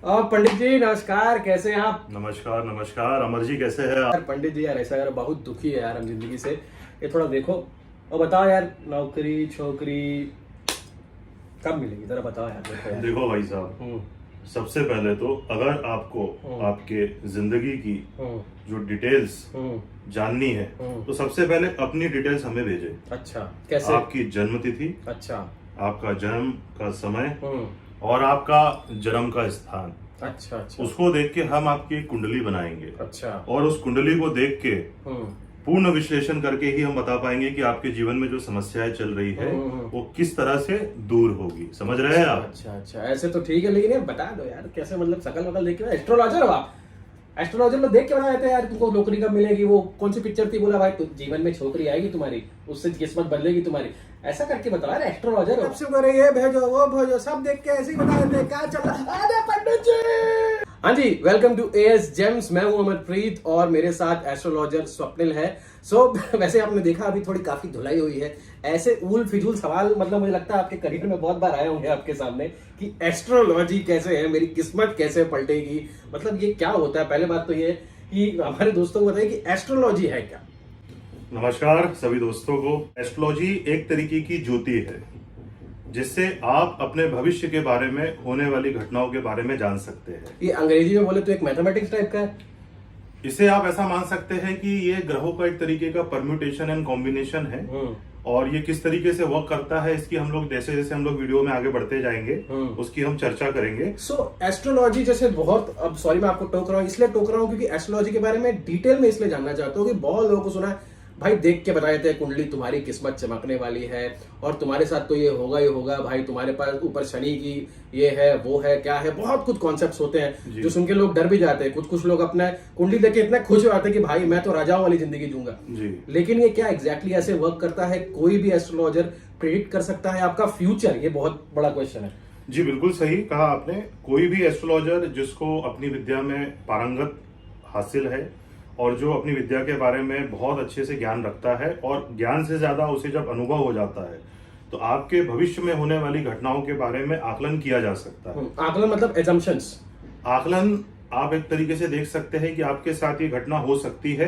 और पंडित जी नमस्कार, कैसे हैं आप? नमस्कार नमस्कार। अमर जी कैसे हैं आप? यार पंडित जी यार ऐसा यार बहुत दुखी है यार हम जिंदगी से। ये थोड़ा देखो और बताओ यार, नौकरी छोकरी कब मिलेगी जरा बताओ यार देखो यार। देखो भाई साहब, सबसे पहले तो अगर आपको आपके जिंदगी की जो डिटेल्स जाननी है तो सबसे पहले अपनी डिटेल्स हमें भेजें। अच्छा कैसे? आपकी जन्म तिथि, अच्छा आपका जन्म का समय और आपका जन्म का स्थान। अच्छा अच्छा उसको देख के हम आपकी एक कुंडली बनाएंगे। अच्छा और उस कुंडली को देख के पूर्ण विश्लेषण करके ही हम बता पाएंगे कि आपके जीवन में जो समस्याएं चल रही है वो किस तरह से दूर होगी। समझ रहे हैं आप? अच्छा अच्छा ऐसे तो ठीक है, लेकिन यार बता दो यार कैसे, मतलब शकल वकल देख के। एस्ट्रोलॉजर हो आप? एस्ट्रोलॉजर में देख के बनाए थे यार तुमको नौकरी कब मिलेगी, वो कौन सी पिक्चर थी, बोला भाई जीवन में छोकरी आएगी तुम्हारी, उससे किस्मत बदलेगी तुम्हारी, ऐसा करके बताओ यार। एस्ट्रोलॉजर हो? सबसे करे ये भेजो वो भेजो, सब देख के ऐसे ही बता देते हैं। क्या चल रहा है पंडित जी? हाँ जी, वेलकम टू एएस जेम्स। मैं हूं अमरप्रीत और मेरे साथ एस्ट्रोलॉजर स्वप्निल है। वैसे आपने देखा अभी थोड़ी काफी धुलाई हुई है। ऐसे ऊल फिजूल सवाल मतलब मुझे लगता है आपके करियर में बहुत बार आए होंगे आपके सामने कि एस्ट्रोलॉजी कैसे है, मेरी किस्मत कैसे पलटेगी, मतलब ये क्या होता है। पहले बात तो ये कि हमारे दोस्तों को बताइए कि एस्ट्रोलॉजी है क्या। नमस्कार सभी दोस्तों को। एस्ट्रोलॉजी एक तरीके की ज्योति है जिससे आप अपने भविष्य के बारे में होने वाली घटनाओं के बारे में जान सकते हैं। ये अंग्रेजी में बोले तो एक मैथमेटिक्स टाइप का है। इसे आप ऐसा मान सकते हैं कि ये ग्रहों का एक तरीके का परम्यूटेशन एंड कॉम्बिनेशन है। और ये किस तरीके से वर्क करता है इसकी हम लोग जैसे जैसे हम लोग वीडियो में आगे बढ़ते जाएंगे उसकी हम चर्चा करेंगे। एस्ट्रोलॉजी जैसे बहुत, अब सॉरी मैं आपको टोक रहा हूँ, इसलिए टोक रहा हूँ क्योंकि एस्ट्रोलॉजी के बारे में डिटेल में इसलिए जानना चाहता हूँ कि बहुत लोगों को सुना है भाई देख के बताए थे कुंडली तुम्हारी किस्मत चमकने वाली है और तुम्हारे साथ तो ये होगा ही होगा भाई, तुम्हारे पास ऊपर शनि की ये है वो है क्या है, बहुत कुछ कॉन्सेप्ट्स होते हैं जो सुन के लोग डर भी जाते हैं। कुछ लोग अपना कुंडली देख के इतना खुश हो जाते हैं कि भाई मैं तो राजाओं वाली जिंदगी जूंगा। लेकिन ये क्या एग्जैक्टली ऐसे वर्क करता है? कोई भी एस्ट्रोलॉजर प्रेडिक्ट कर सकता है आपका फ्यूचर? ये बहुत बड़ा क्वेश्चन है। जी बिल्कुल सही कहा आपने। कोई भी एस्ट्रोलॉजर जिसको अपनी विद्या में पारंगत हासिल है और जो अपनी विद्या के बारे में बहुत अच्छे से ज्ञान रखता है और ज्ञान से ज्यादा उसे जब अनुभव हो जाता है तो आपके भविष्य में होने वाली घटनाओं के बारे में आकलन किया जा सकता है। आकलन मतलब एजम्पशंस। आकलन आप एक तरीके से देख सकते हैं कि आपके साथ ये घटना हो सकती है,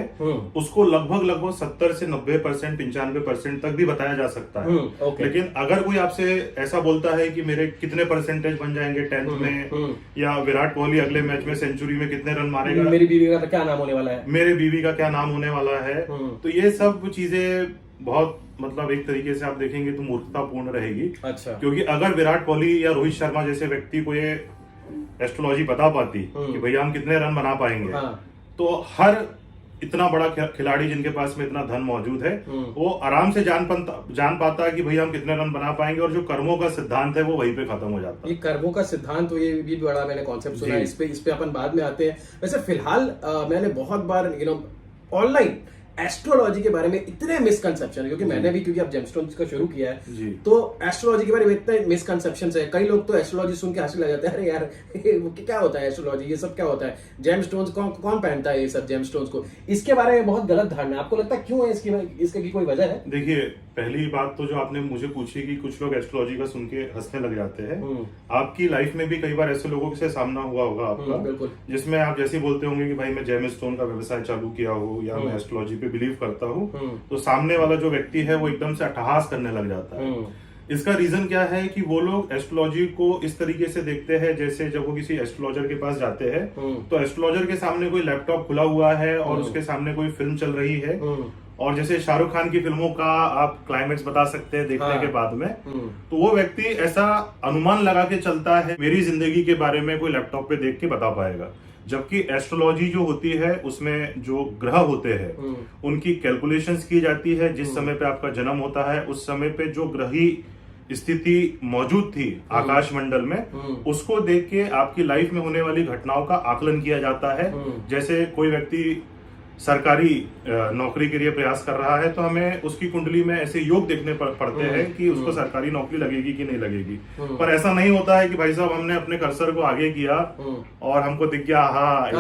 उसको लगभग 70 से 90%, 95% तक भी बताया जा सकता है। लेकिन अगर कोई आपसे ऐसा बोलता है कि मेरे कितने परसेंटेज बन जाएंगे 10th में या विराट कोहली अगले मैच में सेंचुरी में कितने रन मारेगा, मेरी बीवी का क्या नाम होने वाला है, मेरे बीवी का क्या नाम होने वाला है, तो ये सब चीजें बहुत मतलब एक तरीके से आप देखेंगे तो मूर्खतापूर्ण रहेगी। अच्छा। क्योंकि अगर विराट कोहली या रोहित शर्मा जैसे व्यक्ति को ये एस्ट्रोलॉजी बता पाती कि भैया हम कितने रन बना पाएंगे, तो हर इतना बड़ा खिलाड़ी जिनके पास में इतना धन मौजूद है वो आराम से जान पाता है कि भैया हम कितने रन बना पाएंगे। और जो कर्मों का सिद्धांत है वो वहीं पे खत्म हो जाता है। ये कर्मों का सिद्धांत तो ये भी बड़ा मैंने कॉन्सेप्ट सुना है। इस पे अपन बाद में आते हैं। वैसे फिलहाल मैंने बहुत बार ऑनलाइन एस्ट्रोलॉजी के बारे में इतने मिसकंसेप्शन है, क्योंकि अब जेमस्टोन्स का शुरू किया है तो एस्ट्रोलॉजी के बारे में इतने मिसकंसेप्शन है। कई लोग तो एस्ट्रोलॉजी सुन के हंसने लग जाते हैं, अरे यार वो क्या होता है एस्ट्रोलॉजी, ये सब क्या होता है, जेमस्टोन्स कौन पहनता है ये सब जेमस्टोन्स को। इसके बारे में बहुत गलत धारणा है। आपको लगता है क्यों है इसकी कोई वजह है? देखिए, पहली बात तो जो आपने मुझे पूछी कि कुछ लोग एस्ट्रोलॉजी का सुन के हंसने लग जाते हैं, आपकी लाइफ में भी कई बार ऐसे लोगों से सामना हुआ होगा आपका, जिसमें आप जैसे बोलते होंगे कि भाई मैं जेमस्टोन का व्यवसाय चालू किया हो या मैं एस्ट्रोलॉजी पे बिलीव करता हूँ, तो सामने वाला जो व्यक्ति है वो एकदम से अट्टहास करने लग जाता है। इसका रीजन क्या है कि वो लोग एस्ट्रोलॉजी को इस तरीके से देखते हैं जैसे जब वो किसी एस्ट्रोलॉजर के पास जाते हैं तो एस्ट्रोलॉजर के सामने कोई लैपटॉप खुला हुआ है और उसके सामने कोई फिल्म चल रही है और जैसे शाहरुख खान की फिल्मों का आप क्लाइमेक्स बता सकते हैं देखने के बाद में, तो वो व्यक्ति ऐसा अनुमान लगा के चलता है मेरी जिंदगी के बारे में कोई लैपटॉप पे देख के बता पाएगा। जबकि एस्ट्रोलॉजी जो होती है उसमें जो ग्रह होते हैं उनकी कैलकुलेशंस की जाती है। जिस समय पे आपका जन्म होता है उस समय पे जो ग्रही स्थिति मौजूद थी आकाश मंडल में, उसको देख के आपकी लाइफ में होने वाली घटनाओं का आकलन किया जाता है। जैसे कोई व्यक्ति सरकारी नौकरी के लिए प्रयास कर रहा है तो हमें उसकी कुंडली में ऐसे योग देखने पड़ते हैं कि उसको सरकारी नौकरी लगेगी कि नहीं लगेगी। पर ऐसा नहीं होता है कि भाई साहब हमने अपने कर्सर को आगे किया और हमको दिख गया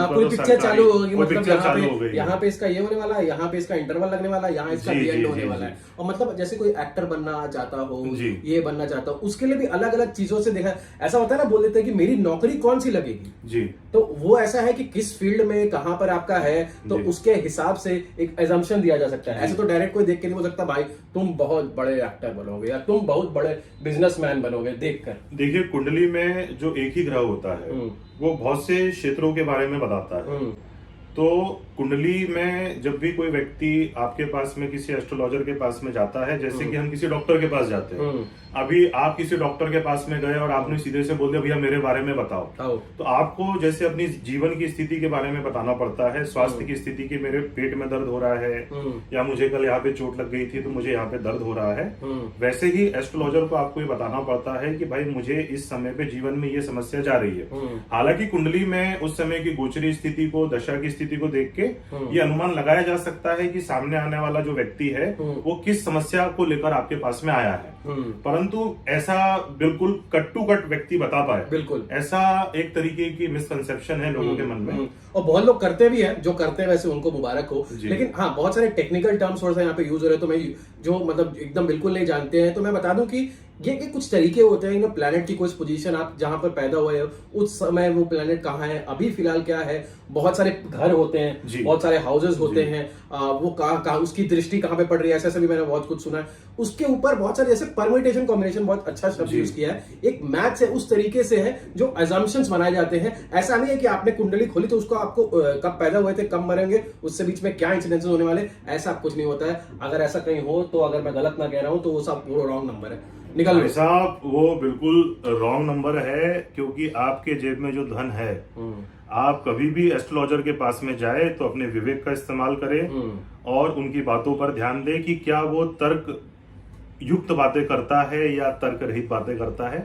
कोई पिक्चर चालू हो गई, मतलब यहाँ पे इसका ये होने वाला है, यहाँ पे इसका इंटरवल लगने वाला है, यहाँ इसका एंड होने वाला है। और मतलब जैसे कोई एक्टर बनना चाहता हो, ये बनना चाहता हो, उसके लिए भी अलग अलग चीजों से देखा ऐसा होता है ना, बोल देते हैं कि मेरी नौकरी कौन सी लगेगी जी, तो वो ऐसा है कि किस फील्ड में कहां पर आपका है, तो उसके हिसाब से एक एजम्पशन दिया जा सकता है। ऐसे तो डायरेक्ट कोई देख के नहीं बोल सकता भाई तुम बहुत बड़े एक्टर बनोगे या तुम बहुत बड़े बिजनेसमैन बनोगे देखकर। देखिए कुंडली में जो एक ही ग्रह होता है वो बहुत से क्षेत्रों के बारे में बताता है। तो कुंडली में जब भी कोई व्यक्ति आपके पास में किसी एस्ट्रोलॉजर के पास में जाता है, जैसे कि हम किसी डॉक्टर के पास जाते हैं, अभी आप किसी डॉक्टर के पास में गए और आपने सीधे से बोल दिया भैया मेरे बारे में बताओ, तो आपको जैसे अपनी जीवन की स्थिति के बारे में बताना पड़ता है, स्वास्थ्य की स्थिति की, मेरे पेट में दर्द हो रहा है या मुझे कल यहाँ पे चोट लग गई थी तो मुझे यहाँ पे दर्द हो रहा है। वैसे ही एस्ट्रोलॉजर को आपको ये बताना पड़ता है कि भाई मुझे इस समय पे जीवन में ये समस्या जा रही है। हालांकि कुंडली में उस समय की गोचरी स्थिति को, दशा की स्थिति को देख के ये अनुमान लगाया जा सकता है कि सामने आने वाला जो व्यक्ति है वो किस समस्या को लेकर आपके पास में आया है। परंतु ऐसा बिल्कुल कट टू कट व्यक्ति बता पाए, बिल्कुल ऐसा एक तरीके की मिसकंसेप्शन है लोगों के मन में, और बहुत लोग करते भी हैं, जो करते हैं वैसे उनको मुबारक हो। लेकिन हाँ, बहुत सारे टेक्निकल टर्म्स थोड़ा सा यहाँ पे यूज हो रहे हैं, तो मैं जो मतलब एकदम बिल्कुल नहीं जानते हैं तो मैं बता दूं कि ये कुछ तरीके होते हैं ना, प्लैनेट की कोई पोजीशन, आप जहां पर पैदा हुए हो उस समय वो प्लैनेट कहाँ है, अभी फिलहाल क्या है, बहुत सारे घर होते हैं, बहुत सारे हाउसेस होते हैं, वो कहाँ उसकी दृष्टि कहाँ पे पड़ रही है, ऐसे भी मैंने बहुत कुछ सुना है। उसके ऊपर बहुत सारे जैसे परम्यूटेशन कॉम्बिनेशन, बहुत अच्छा शब्द यूज किया है, एक मैथ से उस तरीके से है जो अजम्पशंस बनाए जाते हैं। ऐसा नहीं है कि आपने कुंडली खोली तो उसको आपको कब पैदा हुए थे, कब मरेंगे, उससे बीच में क्या इंसिडेंसेस होने वाले, ऐसा कुछ नहीं होता है। अगर ऐसा कहीं हो तो अगर मैं गलत ना कह रहा हूं तो वो सब रॉन्ग नंबर है, निकल साहब वो बिल्कुल रॉन्ग नंबर है, क्योंकि आपके जेब में जो धन है, आप कभी भी एस्ट्रोलॉजर के पास में जाए तो अपने विवेक का इस्तेमाल करें और उनकी बातों पर ध्यान दें कि क्या वो तर्क युक्त बातें करता है या तर्क रहित बातें करता है।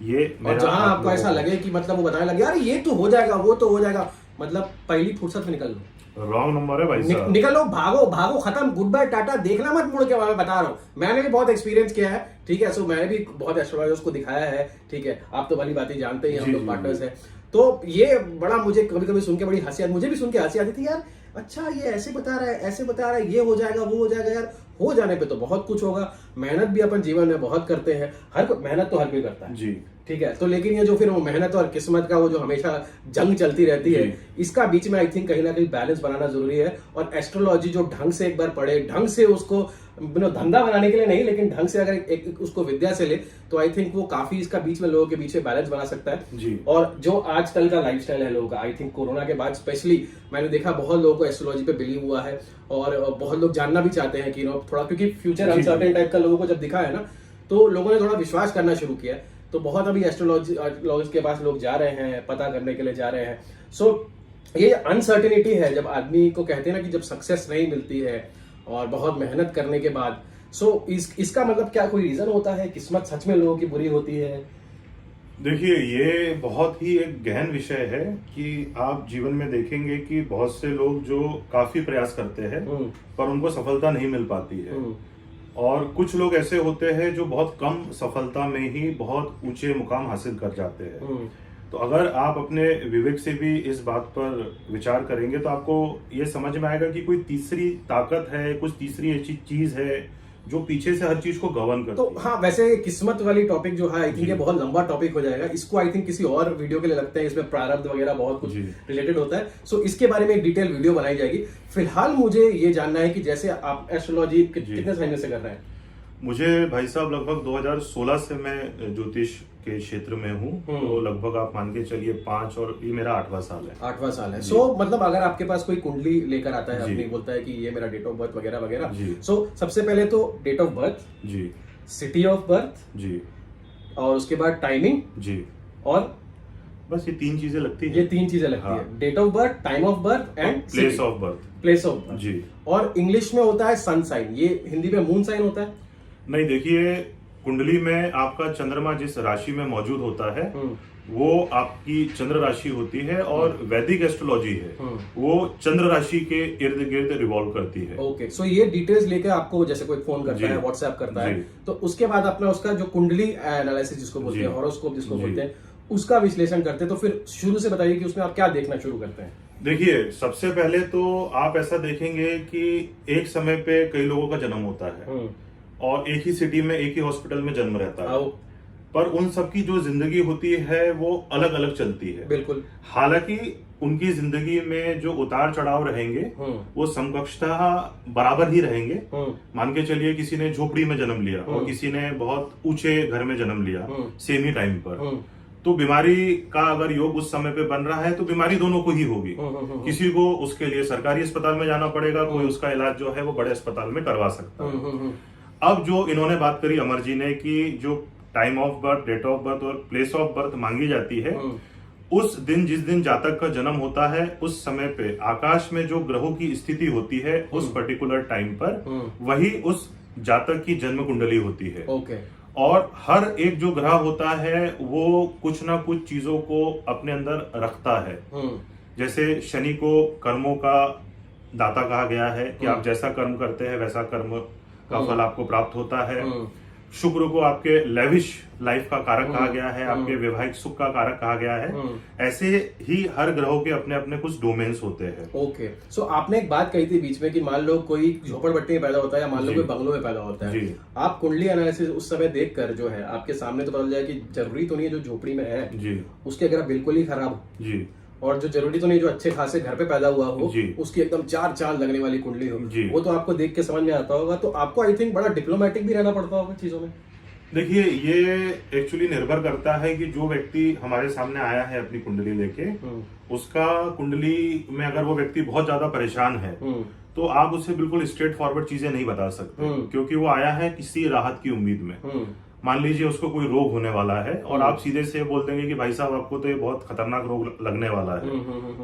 ये और जहां आपको ऐसा लगे कि मतलब वो बताने लगे यार ये तो हो जाएगा, वो तो हो जाएगा, मतलब पहली फुर्सत में निकल लो, रॉन्ग नंबर है भाई साहब। निकलो, भागो भागो, खत्म, गुड बाय टाटा, देखना मत मुड़ के। मैं बता रहा हूँ, मैंने भी बहुत एक्सपीरियंस किया है, ठीक है। सो मैंने भी बहुत एस्ट्रोलॉजर्स को दिखाया है, ठीक है। आप तो वाली बातें जानते ही, हम लोग पार्टनर्स हैं। तो ये बड़ा मुझे कभी कभी सुन के बड़ी हंसी आती, मुझे भी सुन के हंसी आती थी यार, अच्छा ये ऐसे बता रहा है, ऐसे बता रहा है, ये हो जाएगा, वो हो जाएगा। यार हो जाने पे तो बहुत कुछ होगा। मेहनत भी अपन जीवन में बहुत करते हैं, मेहनत तो हर कोई करता है जी, ठीक है। तो लेकिन ये जो फिर वो मेहनत और किस्मत का वो जो हमेशा जंग चलती रहती है, इसका बीच में आई थिंक कहीं ना कहीं बैलेंस बनाना जरूरी है। और एस्ट्रोलॉजी जो ढंग से एक बार पढ़े, ढंग से उसको धंधा बनाने के लिए नहीं, लेकिन ढंग से अगर एक उसको विद्या से ले तो आई थिंक वो काफी इसका बीच में लोगों के बीच में बैलेंस बना सकता है जी। और जो आजकल का लाइफस्टाइल है लोगों का, आई थिंक कोरोना के बाद स्पेशली मैंने देखा बहुत लोगों को एस्ट्रोलॉजी पे बिलीव हुआ है, और बहुत लोग जानना भी चाहते हैं कि थोड़ा, क्योंकि फ्यूचर अनसर्टेन टाइप का लोगों को जब दिखा है ना, तो लोगों ने थोड़ा विश्वास करना शुरू किया। तो बहुत अभी एस्ट्रोलॉजी के पास लोग जा रहे हैं, पता करने के लिए जा रहे हैं। सो ये अनसर्टेनिटी है, जब आदमी को कहते हैं ना कि जब सक्सेस नहीं मिलती है और बहुत मेहनत करने के बाद, सो इसका मतलब क्या कोई रीजन होता है, किस्मत सच में लोगों की बुरी होती है? देखिए ये बहुत ही एक गहन विषय है कि आप जीवन में देखेंगे कि बहुत से लोग जो काफी प्रयास करते हैं पर उनको सफलता नहीं मिल पाती है, और कुछ लोग ऐसे होते हैं जो बहुत कम सफलता में ही बहुत ऊंचे मुकाम हासिल कर जाते हैं। तो अगर आप अपने विवेक से भी इस बात पर विचार करेंगे तो आपको ये समझ में आएगा कि कोई तीसरी ताकत है, कुछ तीसरी ऐसी चीज है जो पीछे से हर चीज को गवर्न करती है। तो हाँ, वैसे किस्मत वाली टॉपिक जो है आई थिंक ये बहुत लंबा टॉपिक हो जाएगा, इसको आई थिंक किसी और वीडियो के लिए लगता है, इसमें प्रारब्ध वगैरह बहुत कुछ रिलेटेड होता है। सो इसके बारे में एक डिटेल वीडियो बनाई जाएगी। फिलहाल मुझे ये जानना है कि जैसे आप एस्ट्रोलॉजी कितने समय से कर रहे हैं? मुझे भाई साहब लगभग 2016 से मैं ज्योतिष के क्षेत्र में हूँ, तो लगभग आप मान के चलिए 5, और ये मेरा 8वां साल है। 8वां साल है। सो मतलब अगर आपके पास कोई कुंडली लेकर आता है, अपनी बोलता है कि ये मेरा डेट ऑफ बर्थ वगैरह वगैरह, सो सबसे पहले तो डेट ऑफ बर्थ जी, सिटी ऑफ बर्थ जी, और उसके बाद टाइमिंग जी, और बस ये 3 चीजें लगती है। ये 3 चीजें लगती है, date of birth, time of birth and place of birth. Place of birth जी। और इंग्लिश में होता है सन साइन, ये हिंदी में मून साइन होता है। नहीं, देखिए कुंडली में आपका चंद्रमा जिस राशि में मौजूद होता है वो आपकी चंद्र राशि होती है और वैदिक एस्ट्रोलॉजी है वो चंद्र राशि के इर्द गिर्द रिवॉल्व करती है। ओके, सो ये डिटेल्स लेकर आपको जैसे कोई फोन करता है, व्हाट्सएप करता है, तो उसके बाद अपना उसका जो कुंडली एनालिसिस जिसको बोलते हैं, हॉरोस्कोप जिसको बोलते हैं, उसका विश्लेषण करते हैं। तो फिर शुरू से बताइए कि उसमें आप क्या देखना शुरू करते हैं। देखिए, सबसे पहले तो आप ऐसा देखेंगे कि एक समय पे कई लोगों का जन्म होता है और एक ही सिटी में एक ही हॉस्पिटल में जन्म रहता है, पर उन सबकी जो जिंदगी होती है वो अलग अलग चलती है। बिल्कुल। हालांकि उनकी जिंदगी में जो उतार चढ़ाव रहेंगे वो समकक्षता बराबर ही रहेंगे। मान के चलिए किसी ने झोपड़ी में जन्म लिया और किसी ने बहुत ऊंचे घर में जन्म लिया सेम ही टाइम पर, तो बीमारी का अगर योग उस समय पे बन रहा है तो बीमारी दोनों को ही होगी। किसी को उसके लिए सरकारी अस्पताल में जाना पड़ेगा, कोई उसका इलाज जो है वो बड़े अस्पताल में करवा सकता है। अब जो इन्होंने बात करी अमर जी ने कि जो time of birth, date of birth और प्लेस ऑफ बर्थ मांगी जाती है, उस दिन जिस दिन जातक का जन्म होता है उस समय पे आकाश में जो ग्रहों की स्थिति होती है उस पर्टिकुलर टाइम पर वही उस जातक की जन्म कुंडली होती है। ओके। और हर एक जो ग्रह होता है वो कुछ ना कुछ चीजों को अपने अंदर रखता है। जैसे शनि को कर्मों का दाता कहा गया है कि आप जैसा कर्म करते हैं वैसा कर्म का फल आपको प्राप्त होता है। शुक्र को आपके लेविश लाइफ का कारक कहा गया है, आपके वैवाहिक सुख का कारक कहा गया है। ऐसे ही हर ग्रहों के अपने अपने कुछ डोमेन्स होते हैं। ओके, सो आपने एक बात कही थी बीच में कि मान लो कोई झोपड़पट्टी में पैदा होता है या मान लो कोई बंगलों में पैदा होता है, आप कुंडली एनालिसिस उस समय देखकर जो है आपके सामने तो पता जाए कि जरूरी तो नहीं है जो झोपड़ी में है उसके अगर बिल्कुल ही खराब जी, और जो जरूरी तो नहीं जो अच्छे खासे घर पे पैदा हुआ हो उसकी एकदम चार चांद लगने वाली कुंडली हो, वो तो आपको देख के समझ में आता होगा। तो आपको आई थिंक बड़ा डिप्लोमेटिक भी रहना पड़ता होगा चीजों में। देखिए, ये एक्चुअली निर्भर करता है कि जो व्यक्ति हमारे सामने आया है अपनी कुंडली लेके, उसका कुंडली में अगर वो व्यक्ति बहुत ज्यादा परेशान है तो आप उससे बिल्कुल स्ट्रेट फॉरवर्ड चीजें नहीं बता सकते, क्योंकि वो आया है किसी राहत की उम्मीद में। मान लीजिए उसको कोई रोग होने वाला है और आप सीधे से बोल देंगे कि भाई साहब आपको तो ये बहुत खतरनाक रोग लगने वाला है,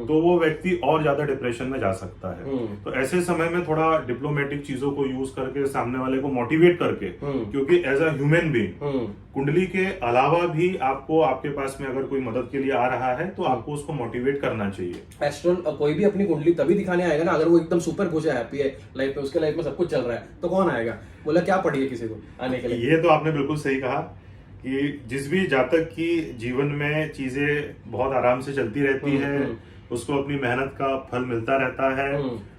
तो वो व्यक्ति और ज्यादा डिप्रेशन में जा सकता है। तो ऐसे समय में थोड़ा डिप्लोमेटिक चीजों को यूज करके सामने वाले को मोटिवेट करके, क्योंकि एज अ ह्यूमन बीइंग कुंडली के अलावा भी आपको आपके पास में अगर कोई मदद के लिए आ रहा है तो आपको उसको मोटिवेट करना चाहिए। एस्ट्रोल कोई भी अपनी कुंडली तभी दिखाने आएगा ना अगर वो एकदम सुपर खुश है, हैप्पी है लाइफ में, उसके लाइफ में सब कुछ चल रहा है, तो कौन आएगा? बोला क्या पड़ी है किसी को आने के लिए। ये तो आपने बिल्कुल सही कहा कि जिस भी जातक की जीवन में चीजें बहुत आराम से चलती रहती है, उसको अपनी मेहनत का फल मिलता रहता है,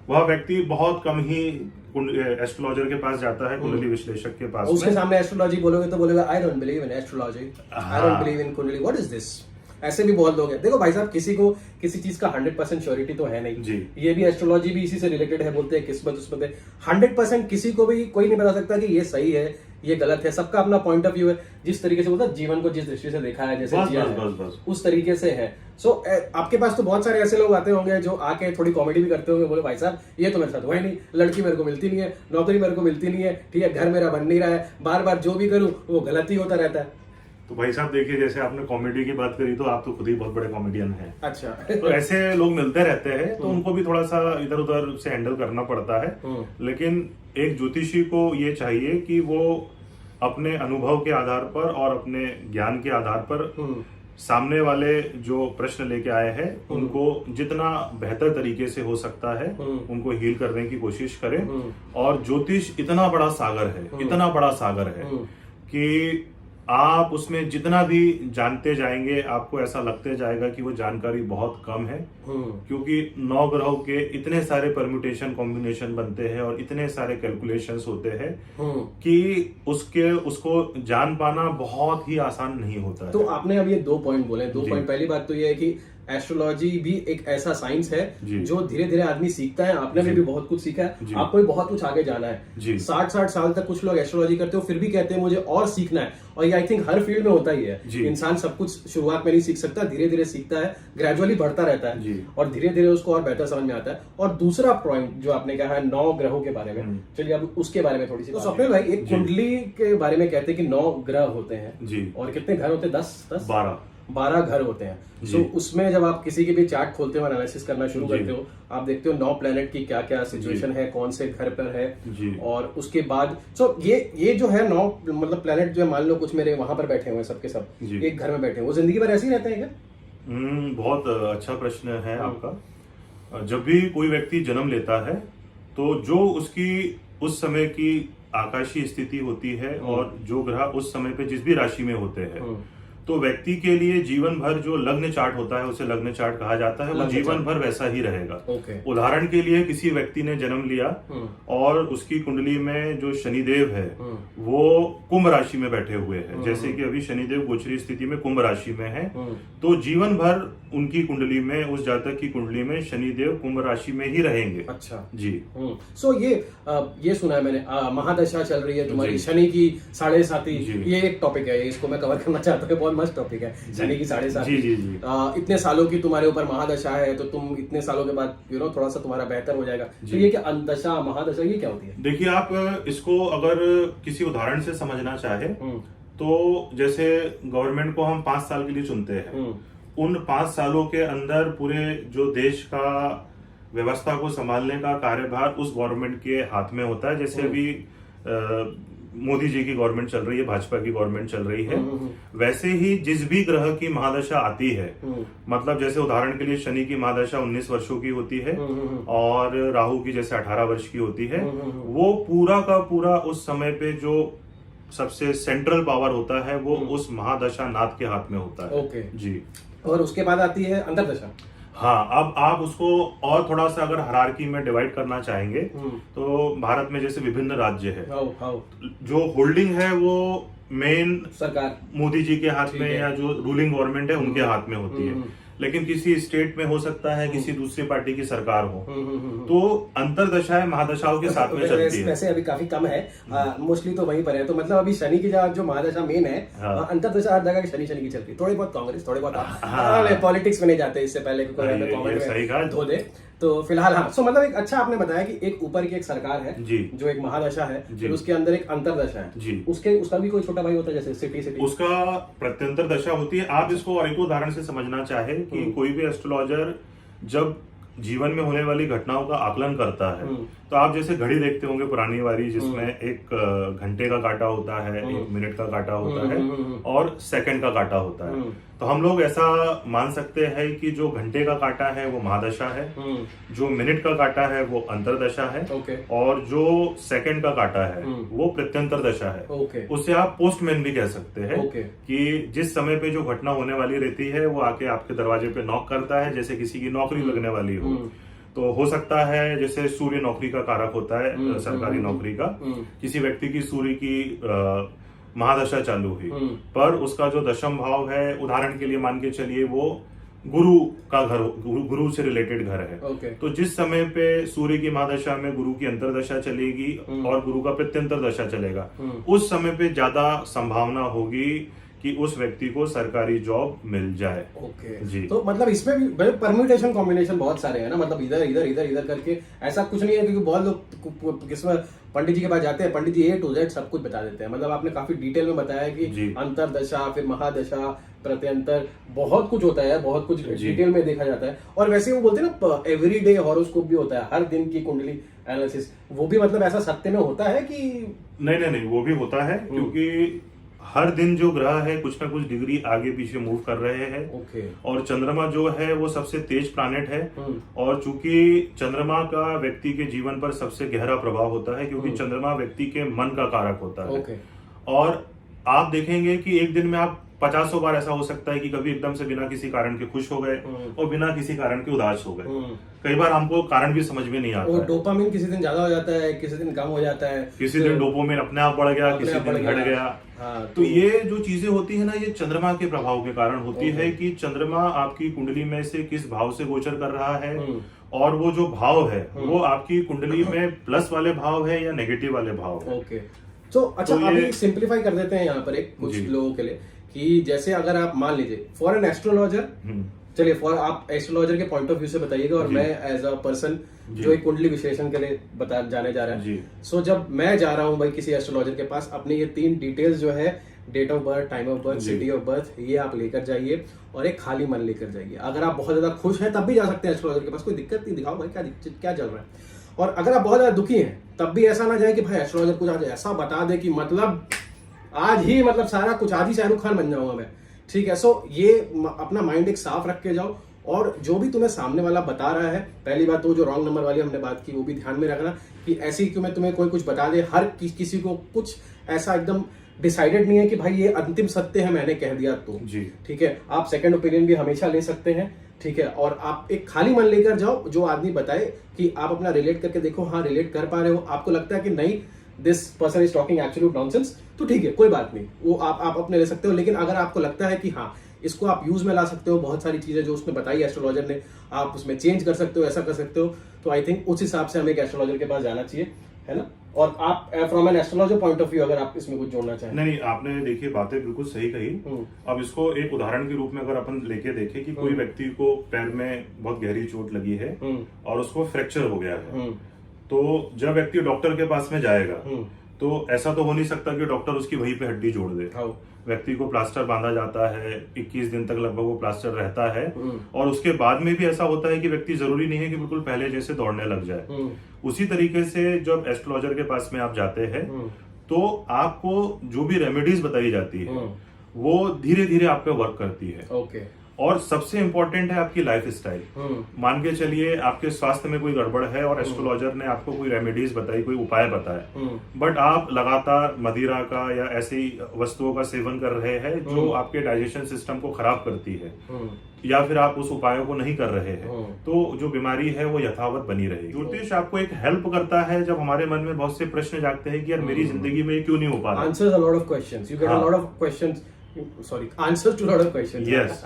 वह व्यक्ति बहुत कम ही एस्ट्रोलॉजर के पास जाता है, कुंडली विश्लेषक के पास। उसके सामने एस्ट्रोलॉजी बोलोगे तो बोलेगा I don't believe in astrology, I don't believe in कुंडली, व्हाट इज दिस। ऐसे भी बहुत लोग हैं। देखो भाई साहब, किसी को किसी चीज का 100% श्योरिटी तो है नहीं जी। ये भी एस्ट्रोलॉजी भी इसी से रिलेटेड है, बोलते हैं किस्मत उस्मत है। 100% किसी को भी कोई नहीं बता सकता कि ये सही है ये गलत है, सबका अपना पॉइंट ऑफ व्यू है। जिस तरीके से बोलता है जीवन को जिस दृष्टि से देखा है, जैसे जिया है उस तरीके से है। सो आपके पास तो बहुत सारे ऐसे लोग आते होंगे जो आके थोड़ी कॉमेडी भी करते होंगे, बोले भाई साहब ये तो मेरे साथ हुआ ही नहीं, लड़की मेरे को मिलती नहीं है, नौकरी मेरे को मिलती नहीं है, ठीक है, घर मेरा बन नहीं रहा है, बार बार जो भी करूं वो गलत ही होता रहता है। तो भाई साहब देखिए, जैसे आपने कॉमेडी की बात करी तो आप तो खुद ही बहुत बड़े कॉमेडियन हैं। अच्छा। तो ऐसे लोग मिलते रहते हैं तो उनको भी थोड़ा सा इधर उधर से हैंडल करना पड़ता है। लेकिन एक ज्योतिषी को ये चाहिए कि वो अपने अनुभव के आधार पर और अपने ज्ञान के आधार पर सामने वाले जो प्रश्न लेके आए हैं उनको जितना बेहतर तरीके से हो सकता है उनको हील करने की कोशिश करें। और ज्योतिष इतना बड़ा सागर है, इतना बड़ा सागर है कि आप उसमें जितना भी जानते जाएंगे आपको ऐसा लगते जाएगा कि वो जानकारी बहुत कम है, क्योंकि 9 ग्रहों के इतने सारे परम्यूटेशन कॉम्बिनेशन बनते हैं और इतने सारे कैलकुलेशंस होते हैं कि उसको जान पाना बहुत ही आसान नहीं होता है। तो आपने अब ये 2 पॉइंट बोले। 2 पॉइंट, पहली बात तो ये है कि एस्ट्रोलॉजी भी एक ऐसा साइंस है जो धीरे धीरे आदमी सीखता है। आपने भी बहुत कुछ सीखा है, आपको भी बहुत कुछ आगे जाना है। 60-60 साल तक कुछ लोग एस्ट्रोलॉजी करते हो फिर भी कहते हैं मुझे और सीखना है, और ये आई थिंक हर फील्ड में होता ही है। इंसान सब कुछ शुरुआत में नहीं सीख सकता, धीरे धीरे सीखता है, ग्रेजुअली बढ़ता रहता है और धीरे धीरे उसको और बेहतर समझ में आता है। और दूसरा पॉइंट जो आपने कहा है 9 ग्रहों के बारे में, चलिए अब उसके बारे में थोड़ी सी। तो स्वप्निल भाई, एक कुंडली के बारे में कहते हैं कि 9 ग्रह होते हैं और कितने घर होते हैं? 10 12 12 घर होते हैं। जी। सो उसमें जब आप किसी की भी चार्ट खोलते हो, एनालिसिस करना शुरू जी। करते हो, आप देखते हो 9 प्लेनेट की क्या क्या सिचुएशन है, कौन से घर पर है, जी। और उसके बाद ये जो है 9 मतलब प्लेनेट जो है, मान लो कुछ मेरे वहां पर बैठे हुए हैं, सबके सब जी। एक घर में बैठे हैं, वो जिंदगी भर ऐसे ही रहते हैं क्या? बहुत अच्छा प्रश्न है आपका। जब भी कोई व्यक्ति जन्म लेता है तो जो उसकी उस समय की आकाशीय स्थिति होती है और जो ग्रह उस समय पे जिस भी राशि में होते हैं, तो व्यक्ति के लिए जीवन भर जो लग्न चार्ट होता है उसे लग्न चार्ट कहा जाता है, वो जीवन भर वैसा ही रहेगा। उदाहरण के लिए किसी व्यक्ति ने जन्म लिया और उसकी कुंडली में जो शनिदेव है वो कुंभ राशि में बैठे हुए हैं, जैसे कि अभी शनिदेव गोचरी स्थिति में कुंभ राशि में है, तो जीवन भर उनकी कुंडली में, उस जातक की कुंडली में शनिदेव कुंभ राशि में ही रहेंगे। अच्छा जी। सो ये सुना है मैंने, महादशा चल रही है तुम्हारी, शनि की 7.5, ये एक टॉपिक है, इसको मैं कवर करना चाहता हूँ, बहुत मस्त टॉपिक है शनि की 7.5। जी। इतने सालों की तुम्हारे ऊपर महादशा है, तो तुम इतने सालों के बाद थोड़ा सा तुम्हारा बेहतर हो जाएगा। तो ये क्या अंतदशा महादशा ये क्या होती है? देखिए, आप इसको अगर किसी उदाहरण से समझना चाहे तो जैसे गवर्नमेंट को हम 5 साल के लिए चुनते हैं, उन 5 सालों के अंदर पूरे जो देश का व्यवस्था को संभालने का कार्यभार उस गवर्नमेंट के हाथ में होता है। जैसे अभी मोदी जी की गवर्नमेंट चल रही है, भाजपा की गवर्नमेंट चल रही है, वैसे ही जिस भी ग्रह की महादशा आती है, मतलब जैसे उदाहरण के लिए शनि की महादशा 19 वर्षों की होती है और राहु की जैसे 18 वर्ष की होती है, वो पूरा का पूरा उस समय पे जो सबसे सेंट्रल पावर होता है वो उस महादशा नाथ के हाथ में होता है। ओके जी। और उसके बाद आती है अंतर्दशा। हाँ, अब आप उसको और थोड़ा सा अगर हायरार्की में डिवाइड करना चाहेंगे तो भारत में जैसे विभिन्न राज्य है, जो होल्डिंग है वो मेन सरकार मोदी जी के हाथ में या जो रूलिंग गवर्नमेंट है उनके हाथ में होती है, लेकिन किसी स्टेट में हो सकता है किसी दूसरी पार्टी की सरकार हो, तो अंतरदशाएं महादशाओं के साथ में चलती है। वैसे अभी काफी कम है, मोस्टली तो वहीं पर है, तो मतलब अभी शनि की जो महादशा मेन है, अंतरदशा हर जगह शनि की चलती है। थोड़ी बहुत कांग्रेस, थोड़े बहुत पॉलिटिक्स में नहीं जाते, इससे पहले कमेंट धो दे। तो फिलहाल हाँ, सो मतलब एक अच्छा आपने बताया कि एक ऊपर की एक सरकार है जी, जो एक महादशा है, फिर उसके अंदर एक अंतरदशा है जी, उसका भी कोई छोटा भाई होता है, जैसे सिटी उसका प्रत्यंतर दशा होती है। आप इसको और एक उदाहरण से समझना चाहे कि कोई भी एस्ट्रोलॉजर जब जीवन में होने वाली घटनाओं का आकलन करता है, तो आप जैसे घड़ी देखते होंगे पुरानी वाली, जिसमें एक घंटे का काटा होता है, एक मिनट का काटा होता है और सेकंड का काटा होता है। तो हम लोग ऐसा मान सकते हैं कि जो घंटे का काटा है वो महादशा है, जो मिनट का काटा है वो अंतरदशा है, और जो सेकंड का काटा है वो प्रत्यंतर दशा है। उससे आप पोस्टमैन भी कह सकते हैं कि जिस समय पे जो घटना होने वाली रहती है वो आके आपके दरवाजे पे नॉक करता है, जैसे किसी की नौकरी लगने वाली हो। तो हो सकता है जैसे सूर्य नौकरी का कारक होता है, सरकारी नौकरी का, किसी व्यक्ति की सूर्य की महादशा चालू हुई, पर उसका जो दशम भाव है, उदाहरण के लिए मान के चलिए वो गुरु का घर, गुरु से रिलेटेड घर है, तो जिस समय पे सूर्य की महादशा में गुरु की अंतरदशा चलेगी और गुरु का प्रत्यंतर दशा चलेगा, उस समय पे ज्यादा संभावना होगी कि उस व्यक्ति को सरकारी जॉब मिल जाए। जी। तो मतलब इसमें भी परम्यूटेशन कॉम्बिनेशन बहुत सारे हैं ना, मतलब इधर इधर इधर इधर करके ऐसा कुछ नहीं है, क्योंकि बहुत लोग किसमें पंडित जी के पास जाते हैं, पंडित जी A to Z सब कुछ बता देते हैं। मतलब आपने काफी डिटेल में बताया कि अंतरदशा, फिर महादशा, प्रत्यंतर, बहुत कुछ होता है, बहुत कुछ डिटेल में देखा जाता है। और वैसे वो बोलते हैं ना, एवरीडे हॉरोस्कोप भी होता है, हर दिन की कुंडली एनालिसिस, वो भी मतलब ऐसा सत्य में होता है कि नहीं, वो भी होता है, क्योंकि हर दिन जो ग्रह है कुछ ना कुछ डिग्री आगे पीछे मूव कर रहे हैं। और चंद्रमा जो है वो सबसे तेज प्लैनेट है, और चूंकि चंद्रमा का व्यक्ति के जीवन पर सबसे गहरा प्रभाव होता है, क्योंकि चंद्रमा व्यक्ति के मन का कारक होता है। और आप देखेंगे कि एक दिन में आप 50 बार ऐसा हो सकता है कि कभी एकदम से बिना किसी कारण के खुश हो गए और बिना किसी कारण के उदास हो गए। कई बार हमको कारण भी समझ में नहीं आता है। डोपामिन किसी दिन ज्यादा हो जाता है, किसी दिन कम हो जाता है, किसी दिन डोपामिन अपने आप बढ़ गया, किसी दिन घट गया। तो ये जो चीजें होती है ना, ये चंद्रमा के प्रभाव के कारण होती है कि चंद्रमा आपकी कुंडली में से किस भाव से गोचर कर रहा है, और वो जो भाव है वो आपकी कुंडली में प्लस वाले भाव है या नेगेटिव वाले भाव है। तो अच्छा, अभी सिंप्लीफाई कर देते हैं यहाँ पर एक कुछ लोगों के लिए, कि जैसे अगर आप मान लीजिए फॉर एन एस्ट्रोलॉजर, चलिए फॉर आप एस्ट्रोलॉजर के पॉइंट ऑफ व्यू से बताइएगा, और मैं एज अ पर्सन जो एक कुंडली विश्लेषण के लिए जाने जा रहा है, सो जब मैं जा रहा हूँ भाई किसी एस्ट्रोलॉजर के पास, अपनी ये 3 डिटेल्स जो है date of birth, time of birth, city of birth, ये आप लेकर जाइए और एक खाली मन लेकर जाइए। अगर आप बहुत ज्यादा खुश हैं तब भी जा सकते हैं एस्ट्रोलॉजर के पास, कोई दिक्कत नहीं, दिखाओ भाई क्या चल रहा है। और अगर आप बहुत ज्यादा दुखी हैं तब भी ऐसा ना जाए कि भाई एस्ट्रोलॉजर कुछ आज ऐसा बता दे कि मतलब आज ही मतलब सारा कुछ, आज ही शाहरुख खान बन जाऊंगा मैं, ठीक है। सो ये अपना माइंड एक साफ रख के जाओ, और जो भी तुम्हें सामने वाला बता रहा है, पहली बात तो जो रॉन्ग नंबर वाली हमने बात की वो भी ध्यान में रखना कि ऐसी क्यों मैं तुम्हें कोई कुछ बता दे, हर किसी को कुछ ऐसा एकदम डिसाइडेड नहीं है कि भाई ये अंतिम सत्य है मैंने कह दिया तो जी, ठीक है। आप सेकंड ओपिनियन भी हमेशा ले सकते हैं, ठीक है। और आप एक खाली मन लेकर जाओ, जो आदमी बताए कि आप अपना रिलेट करके देखो, हाँ रिलेट कर पा रहे हो, आपको लगता है कि नहीं this person is talking absolute nonsense, तो ठीक है, कोई बात नहीं, वो आप अपने ले सकते हो। लेकिन अगर आपको लगता है कि हाँ इसको आप यूज में ला सकते हो, बहुत सारी चीजें जो उसने बताई एस्ट्रोलॉजर ने आप उसमें चेंज कर सकते हो, ऐसा कर सकते हो, तो आई थिंक उस हिसाब से हमें एक एस्ट्रोलॉजर के पास जाना चाहिए, है ना। और आप from an astrologer point of view अगर आप इसमें कुछ जोड़ना चाहें। नहीं, आपने देखिए बातें बिल्कुल सही कही। अब इसको एक उदाहरण के रूप में अगर अपन लेके देखें कि कोई व्यक्ति को पैर में बहुत गहरी चोट लगी है और उसको फ्रैक्चर हो गया है, तो जब व्यक्ति डॉक्टर के पास में जाएगा तो ऐसा तो हो नहीं सकता कि डॉक्टर उसकी वहीं पे हड्डी जोड़ दे। व्यक्ति को प्लास्टर बांधा जाता है, 21 दिन तक लगभग वो प्लास्टर रहता है, और उसके बाद में भी ऐसा होता है कि व्यक्ति जरूरी नहीं है कि बिल्कुल पहले जैसे दौड़ने लग जाए। उसी तरीके से जब एस्ट्रोलॉजर के पास में आप जाते हैं तो आपको जो भी रेमेडीज बताई जाती है वो धीरे धीरे आप पे वर्क करती है। ओके। और सबसे इंपॉर्टेंट है आपकी लाइफ स्टाइल। मान के चलिए आपके स्वास्थ्य में कोई गड़बड़ है और एस्ट्रोलॉजर ने आपको कोई रेमेडीज बताई, कोई उपाय बताया, बट आप लगातार मदिरा का या ऐसी वस्तुओं का सेवन कर रहे हैं जो आपके डाइजेशन सिस्टम को खराब करती है, या फिर आप उस उपायों को नहीं कर रहे हैं, तो जो बीमारी है वो यथावत बनी रहेगी। ज्योतिष आपको एक हेल्प करता है जब हमारे मन में बहुत से प्रश्न जागते हैं कि यार मेरी जिंदगी में ये क्यों नहीं हो पा रहा। Answers a lot of questions, you get a lot of questions, sorry answers to lot of questions. Yes,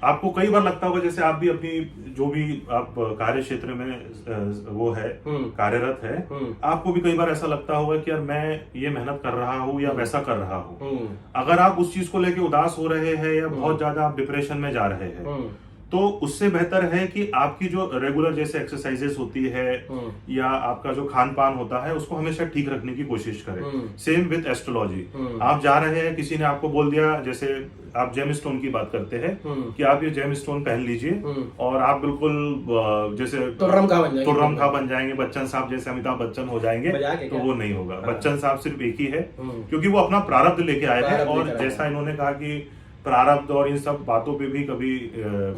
आपको कई बार लगता होगा जैसे आप भी अपनी जो भी आप कार्य क्षेत्र में वो है कार्यरत है, आपको भी कई बार ऐसा लगता होगा कि यार मैं ये मेहनत कर रहा हूँ या वैसा कर रहा हूँ। अगर आप उस चीज को लेके उदास हो रहे हैं या बहुत ज्यादा आप डिप्रेशन में जा रहे हैं, तो उससे बेहतर है कि आपकी जो रेगुलर जैसे एक्सरसाइजेस होती है या आपका जो खान पान होता है उसको हमेशा ठीक रखने की कोशिश करें। सेम विद एस्ट्रोलॉजी, आप जा रहे हैं, किसी ने आपको बोल दिया, जैसे आप जेम स्टोन की बात करते हैं कि आप ये जेम स्टोन पहन लीजिए और आप बिल्कुल जैसे तुर्रम खा बन जाएंगे, बच्चन साहब जैसे अमिताभ बच्चन हो जाएंगे, तो वो नहीं होगा। बच्चन साहब सिर्फ एक ही है क्योंकि वो अपना प्रारब्ध लेके आए हैं, और जैसा इन्होंने कहा कि प्रारब्ध और इन सब बातों पे भी कभी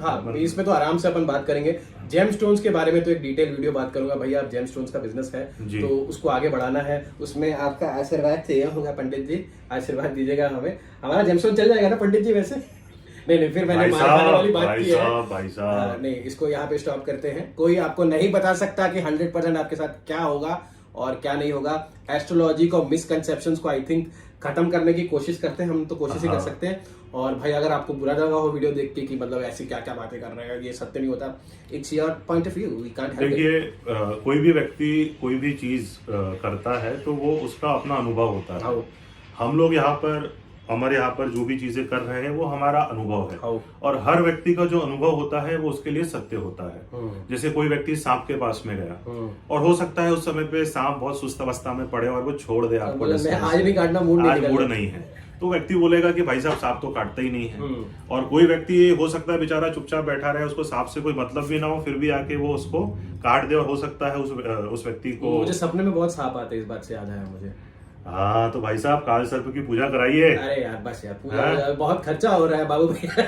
हाँ इसमें तो आराम से अपन बात करेंगे। जेम स्टोन्स के बारे में तो एक डिटेल वीडियो बात करूंगा भैया। आप जेम स्टोन्स का बिजनेस है तो उसको आगे बढ़ाना है, उसमें आपका आशीर्वाद चाहिए होगा पंडित जी, आशीर्वाद दीजिएगा हमें। हमारा जेम स्टोन चल जाएगा ना पंडित जी? वैसे नहीं फिर मैंने मार खाने वाली बात की है। भाई साहब नहीं, इसको यहाँ पे स्टॉप करते हैं। कोई आपको नहीं बता सकता कि 100% आपके साथ क्या होगा और क्या नहीं होगा। एस्ट्रोलॉजी को, मिसकंसेप्शंस को आई थिंक खत्म करने की कोशिश करते हैं, हम तो कोशिश ही कर सकते हैं। और भाई अगर आपको बुरा लगा हो वीडियो देख के कि मतलब ऐसी क्या क्या बातें कर रहे हैं, ये सत्य नहीं होता, it's your point of view, we can't help. देखिए कोई भी व्यक्ति कोई भी चीज करता है तो वो उसका अपना अनुभव होता है। हम लोग यहाँ पर, हमारे यहाँ पर जो भी चीजें कर रहे हैं वो हमारा अनुभव है, और हर व्यक्ति का जो अनुभव होता है वो उसके लिए सत्य होता है। जैसे कोई व्यक्ति सांप के पास में गया और हो सकता है उस समय पे सांप बहुत सुस्त अवस्था में पड़े और वो छोड़ दे आपको, आज नहीं काटना, मूड नहीं है, तो व्यक्ति बोलेगा कि भाई साहब सांप तो काटता ही नहीं है। और कोई व्यक्ति हो सकता है बेचारा चुपचाप बैठा रहे, उसको सांप से कोई मतलब भी ना हो, फिर भी आके वो उसको काट दे, और हो सकता है उस व्यक्ति को। मुझे सपने में बहुत सांप आते हैं, इस बात से याद आया मुझे। हाँ तो भाई साहब काल सर्प की पूजा कराइए। अरे यार बस यार पूजा बहुत खर्चा हो रहा है बाबू भैया।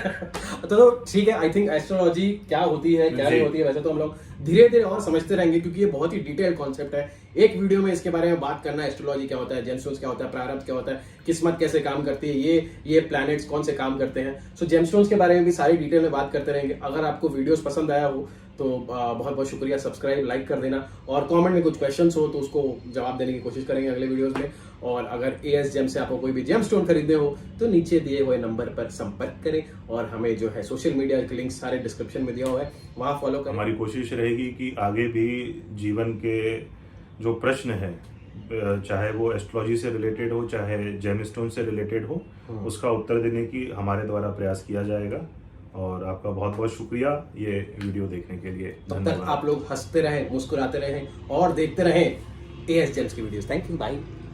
तो ठीक है, आई थिंक एस्ट्रोलॉजी क्या होती है क्या नहीं होती है वैसे तो हम लोग धीरे धीरे और समझते रहेंगे, क्योंकि ये बहुत ही डिटेल कॉन्सेप्ट है। एक वीडियो में इसके बारे में बात करना, एस्ट्रोलॉजी क्या होता है, जेमस्टोन्स क्या होता है, प्रारब्ध क्या होता है, किस्मत कैसे काम करती है, ये प्लैनेट्स कौन से काम करते हैं। सो जेमस्टोन्स के बारे में भी सारी डिटेल में बात करते रहेंगे। अगर आपको वीडियोस पसंद आया हो तो बहुत बहुत शुक्रिया, सब्सक्राइब लाइक कर देना, और कमेंट में कुछ क्वेश्चंस हो तो उसको जवाब देने की कोशिश करेंगे अगले वीडियोस में। और अगर AS जेम से आपको कोई भी जेम स्टोन खरीदने हो तो नीचे दिए हुए नंबर पर संपर्क करें, और हमें जो है सोशल मीडिया के लिंक सारे डिस्क्रिप्शन में दिया हुआ है, वहाँ फॉलो करें। हमारी कोशिश रहेगी कि आगे भी जीवन के जो प्रश्न है, चाहे वो एस्ट्रोलॉजी से रिलेटेड हो चाहे जेम स्टोन से रिलेटेड हो, उसका उत्तर देने की हमारे द्वारा प्रयास किया जाएगा। और आपका बहुत बहुत शुक्रिया ये वीडियो देखने के लिए। तब तक आप लोग हंसते रहें, मुस्कुराते रहें और देखते रहें AS जेम्स की वीडियोस। Thank you, bye.